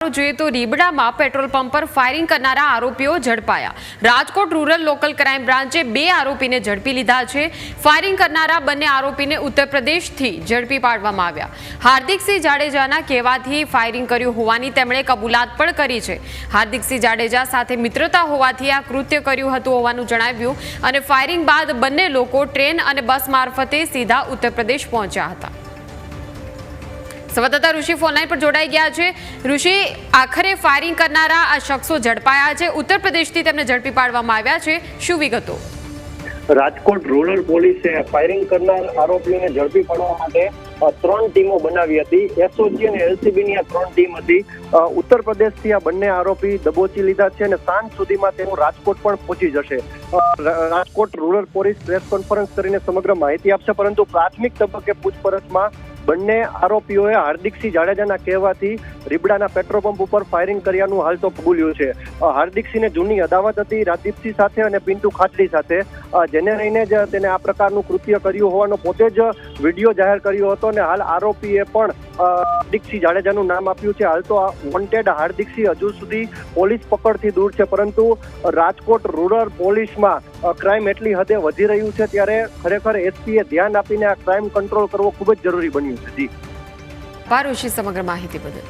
સમાચારો જોઈએ તો રીબડામાં પેટ્રોલ પંપ પર ફાયરિંગ કરનારા આરોપીઓ ઝડપાયા. રાજકોટ રૂરલ લોકલ ક્રાઇમ બ્રાન્ચે 2 આરોપીને ઝડપી લીધા છે. ફાયરિંગ કરનારા બંને આરોપીને ઉત્તર પ્રદેશથી ઝડપી પાડવામાં આવ્યા. હાર્દિકસિંહ જાડેજાના કહેવાથી ફાયરિંગ કર્યું હોવાની તેમણે કબૂલાત પણ કરી છે. હાર્દિકસિંહ જાડેજા સાથે મિત્રતા હોવાથી આ કૃત્ય કર્યું હતું હોવાનું જણાવ્યું અને ફાયરિંગ બાદ બંને લોકો ટ્રેન અને બસ મારફતે સીધા ઉત્તર પ્રદેશ પહોંચ્યા હતા. સંવાદદાતા ઋષિ ફોનલાઈન પર જોડાઈ ગયા છે. ઋષિ, આખરે ફાયરિંગ કરનારા આ શખ્સો ઝડપાયા છે. ઉત્તર પ્રદેશથી તેમને ઝડપી પાડવામાં આવ્યા છે. શું વિગતો? રાજકોટ રૂરલ પોલીસે ફાયરિંગ કરનાર આરોપીઓને ઝડપી પાડવા માટે 3 ટીમો બનાવી હતી. એસઓજી અને એલસીબીની આ 3 ટીમ હતી. ઉત્તર પ્રદેશથી આ બંને આરોપી દબોચી લીધા છે અને સાંજ સુધીમાં તેઓ રાજકોટ પણ પહોંચી જશે. Rajkot rural police press conference કરીને સમગ્ર માહિતી આપશે, પરંતુ પ્રાથમિક તબક્કે પૂછપરછમાં બંને આરોપીઓએ હાર્દિકસિંહ જાડેજાના કહેવાથી રીબડાના પેટ્રોલ પંપ ઉપર ફાયરિંગ કર્યાનું હાલ તો કબૂલ્યું છે. હાર્દિકસિંહને જૂની અદાવત હતી રાજદીપસિંહ સાથે અને પિન્ટુ ખાચડી સાથે, જેને લઈને જ તેને આ પ્રકારનું કૃત્ય કર્યું હોવાનો પોતે જ વિડીયો જાહેર કર્યો હતો અને હાલ આરોપીએ પણ હાર્દિકસિંહ જાડેજાનું નામ આપ્યું છે. હાલ તો વોન્ટેડ હાર્દિકસિંહ હજુ સુધી પોલીસ પકડથી દૂર છે, પરંતુ રાજકોટ રૂરલ પોલીસમાં ક્રાઇમ એટલી હદે વધી રહ્યું છે ત્યારે ખરેખર એસપીએ ધ્યાન આપીને આ ક્રાઇમ કંટ્રોલ કરવો ખૂબ જ જરૂરી બન્યું છે. જી ઋષિ, સમગ્ર માહિતી બદલ